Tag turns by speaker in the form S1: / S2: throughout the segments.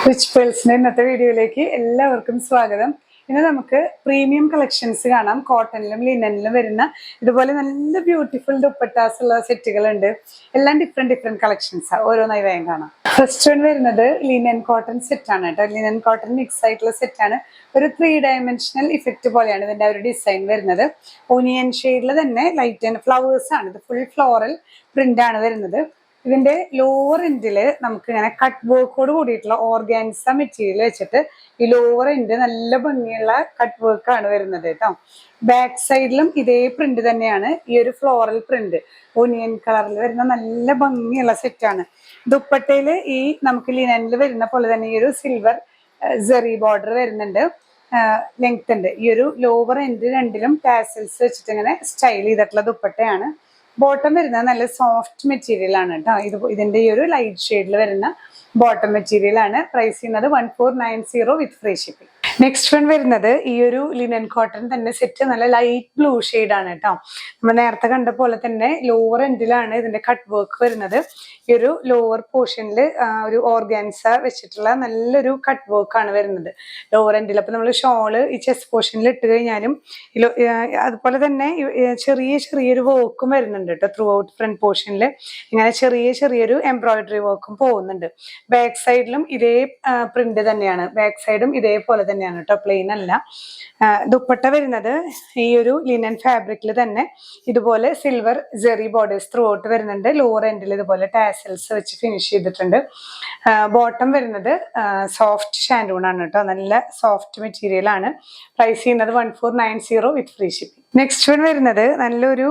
S1: Rich പേൾസിന്റെ ഇന്നത്തെ വീഡിയോയിലേക്ക് എല്ലാവർക്കും സ്വാഗതം. ഇന്ന് നമുക്ക് പ്രീമിയം കളക്ഷൻസ് കാണാം. കോട്ടണിലും ലിനനിലും വരുന്ന ഇതുപോലെ നല്ല ബ്യൂട്ടിഫുൾ ദുപ്പട്ടാസ് ഉള്ള സെറ്റുകൾ ഉണ്ട്. എല്ലാം ഡിഫറെന്റ് കളക്ഷൻസ് ഓരോന്നായി വേഗം കാണാം. ഫസ്റ്റ് വൺ വരുന്നത് ലിനൻ കോട്ടൺ സെറ്റ് ആണ് കേട്ടോ. ലിനൻ കോട്ടൺ മിക്സ് ആയിട്ടുള്ള സെറ്റ് ആണ്. ഒരു 3 ഡയമെൻഷണൽ ഇഫക്റ്റ് പോലെയാണ് ഇതിന്റെ ഒരു ഡിസൈൻ വരുന്നത്. ഓനിയൻ ഷെയ്ഡിൽ തന്നെ ലൈറ്റ് ആൻഡ് ഫ്ലവേഴ്സ് ആണ്. ഇത് ഫുൾ ഫ്ലോറൽ പ്രിന്റ് ആണ് വരുന്നത്. ഇതിന്റെ ലോവർ എൻഡില് നമുക്ക് ഇങ്ങനെ കട്ട് വർക്കോട് കൂടിയിട്ടുള്ള ഓർഗാൻസ മെറ്റീരിയൽ വെച്ചിട്ട് ഈ ലോവർ എൻഡ് നല്ല ഭംഗിയുള്ള കട്ട് വർക്ക് ആണ് വരുന്നത് കേട്ടോ. ബാക്ക് സൈഡിലും ഇതേ പ്രിന്റ് തന്നെയാണ്. ഈ ഒരു ഫ്ലോറൽ പ്രിന്റ് ഓനിയൻ കളറിൽ വരുന്ന നല്ല ഭംഗിയുള്ള സെറ്റാണ്. ദുപ്പട്ടയില് ഈ നമുക്ക് ലിനനിൽ വരുന്ന പോലെ തന്നെ ഈ ഒരു സിൽവർ സെറി ബോർഡർ വരുന്നുണ്ട്. ലെങ്ത് ഉണ്ട്. ഈ ഒരു ലോവർ എൻഡ് രണ്ടിലും ടാസൽസ് വെച്ചിട്ട് ഇങ്ങനെ സ്റ്റൈൽ ചെയ്തിട്ടുള്ള ദുപ്പട്ടയാണ്. ബോട്ടം വരുന്നത് നല്ല സോഫ്റ്റ് മെറ്റീരിയൽ ആണ് കേട്ടോ. ഇതിന്റെ ഈ ഒരു ലൈറ്റ് ഷെയ്ഡിൽ വരുന്ന ബോട്ടം മെറ്റീരിയൽ ആണ്. പ്രൈസ് ചെയ്യുന്നത് 1490 വിത്ത് ഫ്രീ ഷിപ്പിംഗ്. നെക്സ്റ്റ് വൺ വരുന്നത് ഈ ഒരു ലിനൻ കോട്ടൺ തന്നെ സെറ്റ് നല്ല ലൈറ്റ് ബ്ലൂ ഷെയ്ഡ് ആണ് കേട്ടോ. നമ്മൾ നേരത്തെ കണ്ട പോലെ തന്നെ ലോവർ എൻഡിലാണ് ഇതിന്റെ കട്ട് വർക്ക് വരുന്നത്. ഈ ഒരു ലോവർ പോർഷനിൽ ഒരു ഓർഗാൻസ വെച്ചിട്ടുള്ള നല്ലൊരു കട്ട് വർക്ക് ആണ് വരുന്നത് ലോവർ എൻഡിൽ. അപ്പൊ നമ്മൾ ഷോള് ഈ ചെസ്റ്റ് പോർഷനിൽ ഇട്ട് കഴിഞ്ഞാലും അതുപോലെ തന്നെ ചെറിയൊരു വർക്കും വരുന്നുണ്ട് കേട്ടോ. ത്രൂ ഔട്ട് ഫ്രണ്ട് പോർഷനിൽ ഇങ്ങനെ ചെറിയൊരു എംബ്രോയിഡറി വർക്കും പോകുന്നുണ്ട്. ബാക്ക് സൈഡിലും ഇതേ പ്രിന്റ് തന്നെയാണ്. ബാക്ക് സൈഡും ഇതേപോലെ തന്നെയാണ് കേട്ടോ, പ്ലെയിൻ അല്ല. ദുപ്പട്ട വരുന്നത് ഈ ഒരു ലിനൻ ഫാബ്രിക്കിൽ തന്നെ ഇതുപോലെ silver Jerry borders through out വരുന്നുണ്ട്. ലോവർ എൻഡിൽ ഇതുപോലെ ടാസൽസ് വെച്ച് ഫിനിഷ് ചെയ്തിട്ടുണ്ട്. ബോട്ടം വരുന്നത് സോഫ്റ്റ് ഷാൻഡൂൺ ആണ് കേട്ടോ. നല്ല സോഫ്റ്റ് മെറ്റീരിയൽ ആണ്. പ്രൈസ് ചെയ്യുന്നത് 1490 വിത്ത് ഫ്രീ ഷിപ്പിംഗ്. നെക്സ്റ്റ് വൺ വരുന്നത് നല്ലൊരു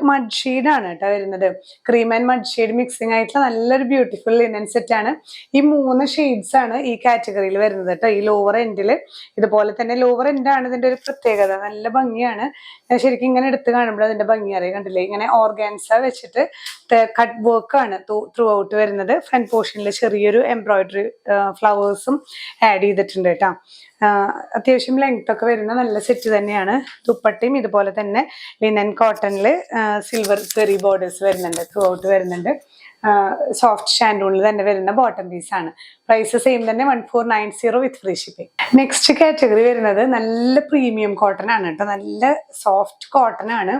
S1: മഡ് ഷെയ്ഡ് ആണ് കേട്ടോ വരുന്നത്. Cream and mud shade mixing ആയിട്ടുള്ള നല്ലൊരു ബ്യൂട്ടിഫുൾ ലിനൻ സെറ്റ് ആണ്. ഈ 3 ഷെയ്ഡ്സ് ആണ് ഈ കാറ്റഗറിയിൽ വരുന്നത് കേട്ടോ. ഈ ലോവർ എൻഡിൽ ഇതുപോലെ തന്നെ ലോവർ എൻഡ് ആണ് ഇതിന്റെ ഒരു പ്രത്യേകത. നല്ല ഭംഗിയാണ്. ശരിക്കും ഇങ്ങനെ എടുത്ത് കാണുമ്പോൾ അതിന്റെ ഭംഗി അറിയാം. കണ്ടില്ലേ, ഇങ്ങനെ ഓർഗാൻസ വെച്ചിട്ട് കട്ട് വർക്ക് ആണ് ത്രൂ ഔട്ട് വരുന്നത്. ഫ്രണ്ട് പോർഷനിൽ ചെറിയൊരു എംബ്രോയിഡറി ഫ്ലവേഴ്സും ആഡ് ചെയ്തിട്ടുണ്ട് കേട്ടോ. അത്യാവശ്യം ലെങ്ത് ഒക്കെ വരുന്ന നല്ല സെറ്റ് തന്നെയാണ്. ദുപ്പട്ടയും ഇതുപോലെ തന്നെ ലിനൻ കോട്ടണില് സിൽവർ സെറി ബോർഡേഴ്സ് വരുന്നുണ്ട്. ത്രൂ ഔട്ട് വരുന്നുണ്ട്. സോഫ്റ്റ് ഷാൻഡൂണിൽ തന്നെ വരുന്ന ബോട്ടം പീസ് ആണ്. പ്രൈസ് സെയിം തന്നെ 1490 വിത്ത് ഫ്രീ ഷിപ്പിംഗ്. നെക്സ്റ്റ് കാറ്റഗറി വരുന്നത് നല്ല പ്രീമിയം കോട്ടൺ ആണ് കേട്ടോ. നല്ല സോഫ്റ്റ് കോട്ടൺ ആണ്.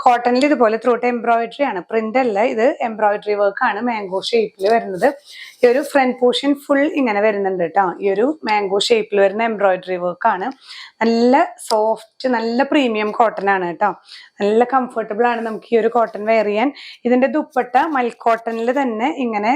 S1: കോട്ടണിൽ ഇതുപോലെ ത്രൂ ഔട്ട് എംബ്രോയിഡറി ആണ്. പ്രിന്റ് അല്ല, ഇത് എംബ്രോയിഡറി വർക്ക് ആണ്. മാംഗോ ഷേപ്പിൽ വരുന്നത്. ഈ ഒരു ഫ്രണ്ട് പോർഷൻ ഫുൾ ഇങ്ങനെ വരുന്നുണ്ട് കേട്ടോ. ഈ ഒരു മാംഗോ ഷേപ്പിൽ വരുന്ന എംബ്രോയിഡറി വർക്ക് ആണ്. നല്ല സോഫ്റ്റ് നല്ല പ്രീമിയം കോട്ടൺ ആണ് കേട്ടോ. നല്ല കംഫർട്ടബിൾ ആണ് നമുക്ക് ഈ ഒരു കോട്ടൺ വെയർ ചെയ്യാൻ. ഇതിന്റെ ദുപ്പട്ട മൽ കോട്ടണിൽ തന്നെ ഇങ്ങനെ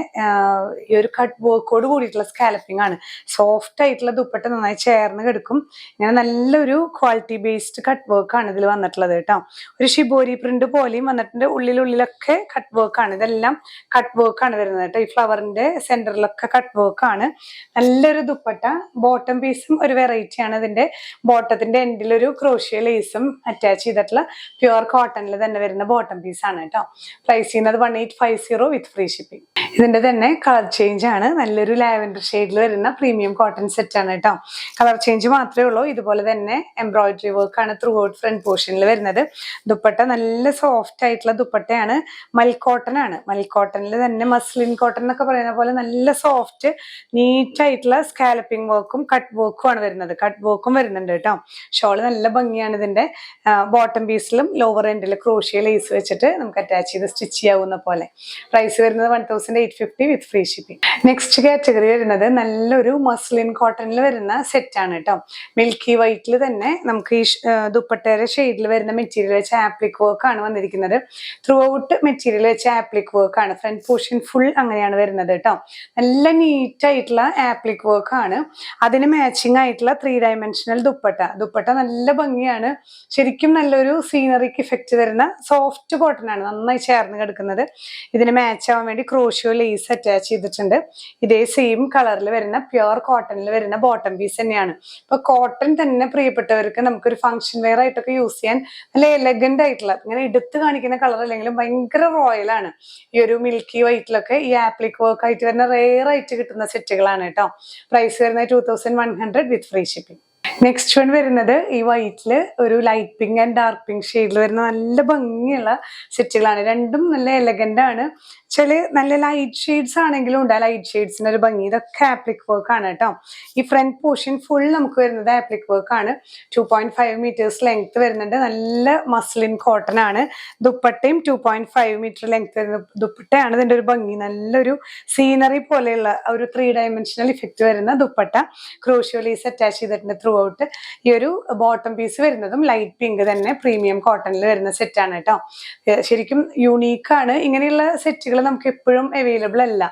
S1: ഈ ഒരു കട്ട് വർക്കോട് കൂടിയിട്ടുള്ള സ്കാലപ്പിംഗ് ആണ്. സോഫ്റ്റ് ആയിട്ടുള്ള ദുപ്പട്ട നന്നായി ചേർന്ന് കിടക്കും. ഇങ്ങനെ നല്ലൊരു ക്വാളിറ്റി ബേസ്ഡ് കട്ട് വർക്ക് ആണ് ഇതിൽ വന്നിട്ടുള്ളത് കേട്ടോ. ഒരു ഷിബോരി പ്രിന്റ് പോലെയും വന്നിട്ടുണ്ട്. ഉള്ളിലൊക്കെ കട്ട് വർക്ക് ആണ്. ഇതെല്ലാം കട്ട് വർക്ക് ആണ് വരുന്നത് കേട്ടോ. ഈ ഫ്ലവറിന്റെ സെന്ററിലൊക്കെ കട്ട് വർക്ക് ആണ്. നല്ലൊരു ദുപ്പട്ട. ബോട്ടം പീസും ഒരു വെറൈറ്റി ആണ്. ഇതിന്റെ ബോട്ടത്തിന്റെ എൻഡിൽ ഒരു ക്രോഷ്യ ലേസും അറ്റാച്ച് ചെയ്തിട്ടുള്ള പ്യുവർ കോട്ടണിൽ തന്നെ വരുന്ന ബോട്ടം പീസ് ആണ് കേട്ടോ. പ്രൈസ് ചെയ്യുന്നത് 1850 വിത്ത് ഫ്രീ ഷിപ്പിംഗ്. ഇതിന്റെ തന്നെ കളർ ചേഞ്ച് ആണ്. നല്ലൊരു ലാവൻഡർ ഷെയ്ഡിൽ വരുന്ന പ്രീമിയം കോട്ടൺ സെറ്റ് ആണ് കേട്ടോ. കളർ ചേഞ്ച് മാത്രമേ ഉള്ളൂ. ഇതുപോലെ തന്നെ എംബ്രോയിഡറി വർക്ക് ആണ് ത്രൂ ഔട്ട് ഫ്രണ്ട് പോർഷനിൽ വരുന്നത്. ദുപ്പട്ട നല്ല സോഫ്റ്റ് ആയിട്ടുള്ള ദുപ്പട്ടയാണ്. മൽ കോട്ടൺ ആണ്. മൽ കോട്ടണിൽ തന്നെ മസ്ലിൻ കോട്ടൺ എന്നൊക്കെ പറയുന്ന പോലെ നല്ല സോഫ്റ്റ് നീറ്റ് ആയിട്ടുള്ള സ്കാലപ്പിംഗ് വർക്കും കട്ട് വർക്കും ആണ് വരുന്നത്. കട്ട് വർക്കും വരുന്നുണ്ട് കേട്ടോ. ഷോള് നല്ല ഭംഗിയാണ്. ഇതിന്റെ ബോട്ടം പീസിലും ലോവർ എൻഡിൽ ക്രോഷ്യ ലേസ് വെച്ചിട്ട് നമുക്ക് അറ്റാച്ച് ചെയ്ത് സ്റ്റിച്ച് ചെയ്യാവുന്ന പോലെ. പ്രൈസ് വരുന്നത് 1850 വിത്ത് ഫ്രീ ഷിപ്പിംഗ്. നെക്സ്റ്റ് കാറ്റഗറി വരുന്നത് നല്ലൊരു മസ്ലിൻ കോട്ടണിൽ വരുന്ന സെറ്റ് ആണ് കേട്ടോ. മിൽക്കി വൈറ്റിൽ തന്നെ നമുക്ക് ഈ ദുപ്പട്ടയുടെ ഷെയ്ഡിൽ വരുന്ന മെറ്റീരിയൽ വെച്ച് ആപ്ലിക് വർക്ക് ആണ് വന്നിരിക്കുന്നത്. ത്രൂ ഔട്ട് മെറ്റീരിയൽ വെച്ച് ആപ്ലിക് വർക്ക് ആണ്. ഫ്രണ്ട് പോർഷൻ ഫുൾ അങ്ങനെയാണ് വരുന്നത് കേട്ടോ. നല്ല നീറ്റ് ആയിട്ടുള്ള ആപ്ലിക് വർക്ക് ആണ്. അതിന് മാച്ചിങ് ആയിട്ടുള്ള 3 ഡയമെൻഷണൽ ദുപ്പട്ട നല്ല ഭംഗിയാണ്. ശരിക്കും നല്ലൊരു സീനറിക്ക് ഇഫക്റ്റ് തരുന്ന സോഫ്റ്റ് കോട്ടൺ ആണ്. നന്നായി ചേർന്ന് കിടക്കുന്നത്. ഇതിന് മാച്ച് ആവാൻ വേണ്ടി ക്രോഷ്യോ ലേസ് അറ്റാച്ച് ചെയ്തിട്ടുണ്ട്. ഇതേ സെയിം കളറിൽ വരുന്ന പ്യുവർ കോട്ടണിൽ വരുന്ന ബോട്ടം പീസ് തന്നെയാണ്. ഇപ്പൊ കോട്ടൺ തന്നെ പ്രിയപ്പെട്ടവർക്ക് നമുക്കൊരു ഫംഗ്ഷൻ വെയർ ആയിട്ടൊക്കെ യൂസ് ചെയ്യാൻ നല്ല എലഗന്റ് ആയിട്ടുള്ള ഇങ്ങനെ എടുത്ത് കാണിക്കുന്ന കളർ അല്ലെങ്കിലും ഭയങ്കര റോയൽ ആണ്. ഈ ഒരു മിൽക്കി വൈറ്റിലൊക്കെ ഈ ആപ്ലിക് വർക്ക് ആയിട്ട് വരുന്ന റെയർ ആയിട്ട് കിട്ടുന്ന സെറ്റുകളാണ് കേട്ടോ. പ്രൈസ് വരുന്നത് 2100 വിത്ത് ഫ്രീ ഷിപ്പിംഗ്. നെക്സ്റ്റ് വൺ വരുന്നത് ഈ വൈറ്റില് ഒരു light pink and dark pink ഷെയ്ഡിൽ വരുന്ന നല്ല ഭംഗിയുള്ള സെറ്റുകളാണ്. രണ്ടും നല്ല എലഗന്റ് ആണ്. നല്ല ലൈറ്റ് ഷെയ്ഡ്സ് ആണെങ്കിലും ഉണ്ട് ആ ലൈറ്റ് ഷെയ്ഡ്സിന്റെ ഒരു ഭംഗി. ഇതൊക്കെ ആപ്ലിക് വർക്ക് ആണ് കേട്ടോ. ഈ ഫ്രണ്ട് പോർഷൻ ഫുൾ നമുക്ക് വരുന്നത് ആപ്ലിക് വർക്ക് ആണ്. 2.5 മീറ്റേഴ്സ് ലെങ്ത് വരുന്നുണ്ട്. നല്ല മസ്ലിൻ കോട്ടൺ ആണ്. ദുപ്പട്ടയും 2.5 മീറ്റർ ലെങ്ത് വരുന്ന ദുപ്പട്ടയാണ്. ഇതിന്റെ ഒരു ഭംഗി നല്ലൊരു സീനറി പോലെയുള്ള ഒരു 3 ഡയമെൻഷണൽ ഇഫക്റ്റ് വരുന്ന ദുപ്പട്ട. ക്രോഷ്യോ ലേസ് അറ്റാച്ച് ചെയ്തിട്ടുണ്ട് ത്രൂ ഔട്ട്. ഈ ഒരു ബോട്ടം പീസ് വരുന്നതും ലൈറ്റ് പിങ്ക് തന്നെ പ്രീമിയം കോട്ടണിൽ വരുന്ന സെറ്റാണ് കേട്ടോ. ശരിക്കും യൂണീക്കാണ്. ഇങ്ങനെയുള്ള സെറ്റുകൾ നമുക്ക് എപ്പോഴും അവൈലബിൾ അല്ല.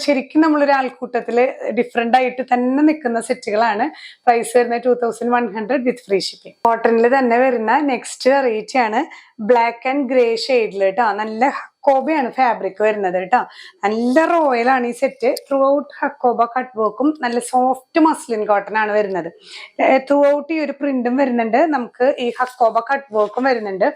S1: ശരിക്കും നമ്മളൊരു ആൾക്കൂട്ടത്തില് ഡിഫറെന്റ് ആയിട്ട് തന്നെ നിൽക്കുന്ന സെറ്റുകളാണ്. പ്രൈസ് വരുന്നത് 2100 വിത്ത് ഫ്രീ ഷിപ്പിംഗ്. കോട്ടണിൽ തന്നെ വരുന്ന നെക്സ്റ്റ് വെറൈറ്റി ആണ് ബ്ലാക്ക് ആൻഡ് ഗ്രേ ഷെയ്ഡിൽ കേട്ടോ. നല്ല ഹക്കോബയാണ് ഫാബ്രിക് വരുന്നത് കേട്ടോ. നല്ല റോയൽ ആണ് ഈ set. Through out hakoba cut വർക്കും നല്ല സോഫ്റ്റ് മസ്ലിൻ കോട്ടൺ ആണ് വരുന്നത്. ത്രൂ ഔട്ട് ഈ ഒരു പ്രിന്റും വരുന്നുണ്ട്. നമുക്ക് ഈ ഹക്കോബ കട്ട് വർക്കും വരുന്നുണ്ട്.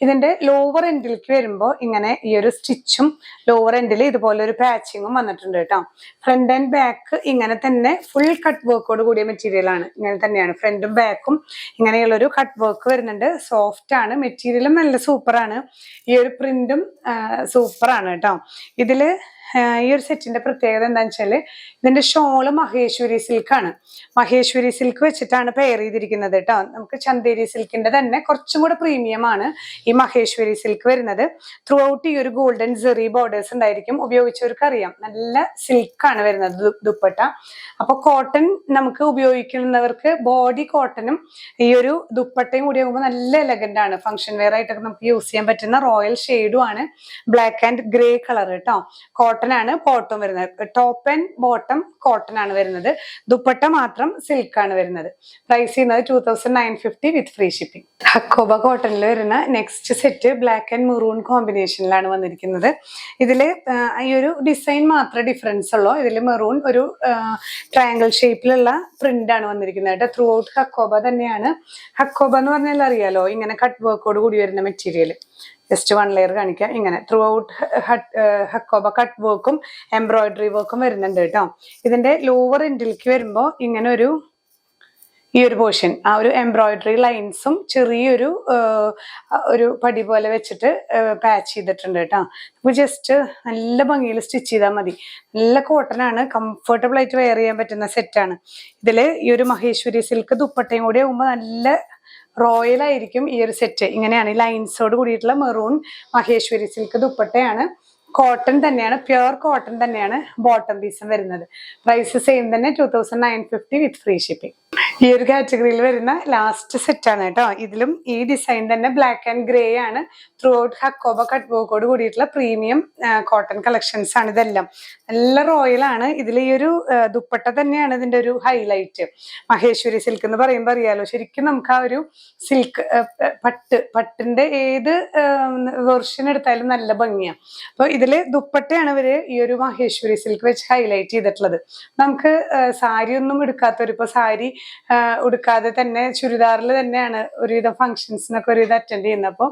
S1: ഇതിന്റെ ലോവർ എൻഡിലേക്ക് വരുമ്പോൾ ഇങ്ങനെ ഈ ഒരു സ്റ്റിച്ചും ലോവർ എൻഡിൽ ഇതുപോലെ ഒരു പാച്ചിങ്ങും വന്നിട്ടുണ്ട് കേട്ടോ. ഫ്രണ്ട് ആൻഡ് ബാക്ക് ഇങ്ങനെ തന്നെ ഫുൾ കട്ട് വർക്കോട് കൂടിയ മെറ്റീരിയൽ ആണ്. ഇങ്ങനെ തന്നെയാണ് ഫ്രണ്ടും ബാക്കും ഇങ്ങനെയുള്ളൊരു കട്ട് വർക്ക് വരുന്നുണ്ട്. സോഫ്റ്റ് ആണ്. മെറ്റീരിയലും നല്ല സൂപ്പറാണ്. ഈ ഒരു പ്രിന്റും സൂപ്പറാണ് കേട്ടോ. ഇതില് ഈ ഒരു സെറ്റിന്റെ പ്രത്യേകത എന്താണെന്ന് വെച്ചാല് ഇതിന്റെ ഷോള് മഹേശ്വരി സിൽക്കാണ്. മഹേശ്വരി സിൽക്ക് വെച്ചിട്ടാണ് പെയർ ചെയ്തിരിക്കുന്നത് കേട്ടോ. നമുക്ക് ചന്തേരി സിൽക്കിന്റെ തന്നെ കുറച്ചും കൂടെ പ്രീമിയം ആണ് ഈ മഹേശ്വരി സിൽക്ക് വരുന്നത്. ത്രൂ ഔട്ട് ഈ ഒരു ഗോൾഡൻ സെറി ബോർഡേഴ്സ് ഉണ്ടായിരിക്കും. ഉപയോഗിച്ചവർക്ക് അറിയാം നല്ല സിൽക്കാണ് വരുന്നത് ദുപ്പട്ട. അപ്പൊ കോട്ടൺ നമുക്ക് ഉപയോഗിക്കുന്നവർക്ക് ബോഡി കോട്ടണും ഈ ഒരു ദുപ്പട്ടയും കൂടി ആകുമ്പോൾ നല്ല എലഗന്റ് ആണ്. ഫംഗ്ഷൻ വെയർ ആയിട്ടൊക്കെ നമുക്ക് യൂസ് ചെയ്യാൻ പറ്റുന്ന റോയൽ ഷെയ്ഡും ആണ്. ബ്ലാക്ക് ആൻഡ് ഗ്രേ കളർ കേട്ടോ. കോട്ടൺ ആണ് ബോട്ടം വരുന്നത്. ടോപ്പ് ആൻഡ് ബോട്ടം കോട്ടൺ ആണ് വരുന്നത്. ദുപ്പട്ട മാത്രം സിൽക്ക് ആണ് വരുന്നത്. പ്രൈസ് ചെയ്യുന്നത് 2950 വിത്ത് ഫ്രീ ഷിപ്പിംഗ്. ഹക്കോബ കോട്ടണിൽ വരുന്ന next set black and maroon കോമ്പിനേഷനിലാണ് വന്നിരിക്കുന്നത്. ഇതില് ഈ ഒരു ഡിസൈൻ മാത്രമേ ഡിഫറൻസ് ഉള്ളൂ. ഇതിൽ മെറൂൺ ഒരു ട്രയാങ്കിൾ ഷേപ്പിലുള്ള പ്രിന്റ് ആണ് വന്നിരിക്കുന്നത്. ത്രൂ ഔട്ട് ഹക്കോബ തന്നെയാണ്. ഹക്കോബ എന്ന് പറഞ്ഞാൽ അറിയാലോ, ഇങ്ങനെ കട്ട് വർക്കോട് കൂടി വരുന്ന മെറ്റീരിയൽ. ജസ്റ്റ് 1 ലെയർ കാണിക്കാം. ഇങ്ങനെ ത്രൂ ഔട്ട് ഹക്കോബ കട്ട് വർക്കും എംബ്രോയിഡറി വർക്കും വരുന്നുണ്ട് കേട്ടോ. ഇതിന്റെ ലോവർ എൻഡിലേക്ക് വരുമ്പോൾ ഇങ്ങനെ ഈ ഒരു പോർഷൻ ആ ഒരു എംബ്രോയിഡറി ലൈൻസും ചെറിയൊരു ഒരു പടി പോലെ വെച്ചിട്ട് പാച്ച് ചെയ്തിട്ടുണ്ട് കേട്ടോ. നമുക്ക് ജസ്റ്റ് നല്ല ഭംഗിയിൽ സ്റ്റിച്ച് ചെയ്താൽ മതി. നല്ല കോട്ടൺ ആണ്. കംഫർട്ടബിൾ ആയിട്ട് വെയർ ചെയ്യാൻ പറ്റുന്ന സെറ്റാണ്. ഇതില് ഈ ഒരു മഹേശ്വരി സിൽക്ക് ദുപ്പട്ടയും കൂടി ആകുമ്പോൾ നല്ല റോയൽ ആയിരിക്കും ഈ ഒരു സെറ്റ്. ഇങ്ങനെയാണ് ഈ ലൈൻസോട് കൂടിയിട്ടുള്ള മെറൂൺ മഹേശ്വരി സിൽക്ക് ദുപ്പട്ടയാണ്. കോട്ടൺ തന്നെയാണ്, പ്യുർ കോട്ടൺ തന്നെയാണ് ബോട്ടം പീസും വരുന്നത്. പ്രൈസ് സെയിം തന്നെ 2950 വിത്ത് ഫ്രീ ഷിപ്പിംഗ്. ഈ ഒരു കാറ്റഗറിയിൽ വരുന്ന ലാസ്റ്റ് സെറ്റ് ആണ് കേട്ടോ. ഇതിലും ഈ ഡിസൈൻ തന്നെ ബ്ലാക്ക് ആൻഡ് ഗ്രേ ആണ്. ത്രൂ ഔട്ട് ഹക്കോബ കട്ട് വർക്കോട് കൂടിയിട്ടുള്ള പ്രീമിയം കോട്ടൺ കളക്ഷൻസ് ആണ് ഇതെല്ലാം. നല്ല റോയൽ ആണ്. ഇതിൽ ഈ ഒരു ദുപ്പട്ട തന്നെയാണ് ഇതിന്റെ ഒരു ഹൈലൈറ്റ്. മഹേശ്വരി സിൽക്ക് എന്ന് പറയുമ്പോൾ അറിയാലോ, ശരിക്കും നമുക്ക് ആ ഒരു സിൽക്ക് പട്ടിന്റെ ഏത് വെർഷൻ എടുത്താലും നല്ല ഭംഗിയാണ്. അപ്പൊ ഇതില് ദുപ്പട്ടയാണ് ഇവര് ഈ ഒരു മഹേശ്വരി സിൽക്ക് വെച്ച് ഹൈലൈറ്റ് ചെയ്തിട്ടുള്ളത്. നമുക്ക് സാരി ഒന്നും എടുക്കാത്തവർ, ഇപ്പൊ സാരി ഉടുക്കാതെ തന്നെ ചുരിദാറിൽ തന്നെയാണ് ഒരുവിധം ഫംഗ്ഷൻസിനൊക്കെ ഒരുവിധം അറ്റൻഡ് ചെയ്യുന്നത്. അപ്പോൾ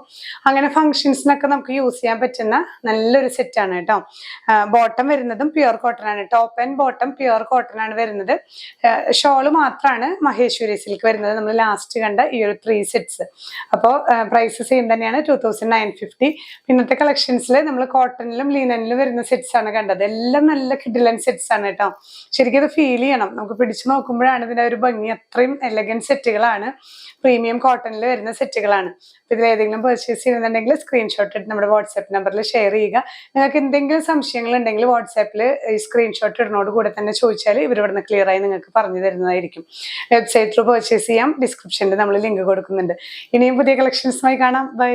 S1: അങ്ങനെ ഫംഗ്ഷൻസിനൊക്കെ നമുക്ക് യൂസ് ചെയ്യാൻ പറ്റുന്ന നല്ലൊരു സെറ്റാണ് കേട്ടോ. ബോട്ടം വരുന്നതും പ്യുർ കോട്ടൺ ആണ്. Top and bottom pure cotton ആണ് വരുന്നത്. ഷോള് മാത്രമാണ് മഹേശ്വരി സിൽക്ക് വരുന്നത്. നമ്മൾ ലാസ്റ്റ് കണ്ട ഈ ഒരു 3 സെറ്റ്സ്. അപ്പോൾ പ്രൈസ് സെയിം തന്നെയാണ് 2950. ഇന്നത്തെ കളക്ഷൻസിൽ നമ്മൾ കോട്ടണിലും ലീനനിലും വരുന്ന സെറ്റ്സ് ആണ് കണ്ടത്. എല്ലാം നല്ല കിഡിലൻ സെറ്റ്സ് ആണ് കേട്ടോ. ശരിക്കും അത് ഫീൽ ചെയ്യണം. നമുക്ക് പിടിച്ചു നോക്കുമ്പോഴാണ് ഇതിന്റെ ഒരു ഭംഗി. അത്രയും എലഗന്റ് സെറ്റുകളാണ്. പ്രീമിയം കോട്ടണിൽ വരുന്ന സെറ്റുകളാണ്. അപ്പൊ ഇതിൽ ഏതെങ്കിലും പർച്ചേസ് ചെയ്യുന്നുണ്ടെങ്കിൽ സ്ക്രീൻഷോട്ട് എടുത്ത് നമ്മുടെ വാട്സാപ്പ് നമ്പറിൽ ഷെയർ ചെയ്യുക. നിങ്ങൾക്ക് എന്തെങ്കിലും സംശയങ്ങൾ ഉണ്ടെങ്കിൽ വാട്സാപ്പിൽ ഈ സ്ക്രീൻഷോട്ട് ഇടുന്നതോട് കൂടെ തന്നെ ചോദിച്ചാൽ ഇവരിവിടുന്ന് ക്ലിയർ ആയി നിങ്ങൾക്ക് പറഞ്ഞു തരുന്നതായിരിക്കും. വെബ്സൈറ്റ് ത്രൂ പർച്ചേസ് ചെയ്യാം. ഡിസ്ക്രിപ്ഷനിൽ നമ്മൾ ലിങ്ക് കൊടുക്കുന്നുണ്ട്. ഇനിയും പുതിയ കളക്ഷൻസുമായി കാണാം. ബൈ.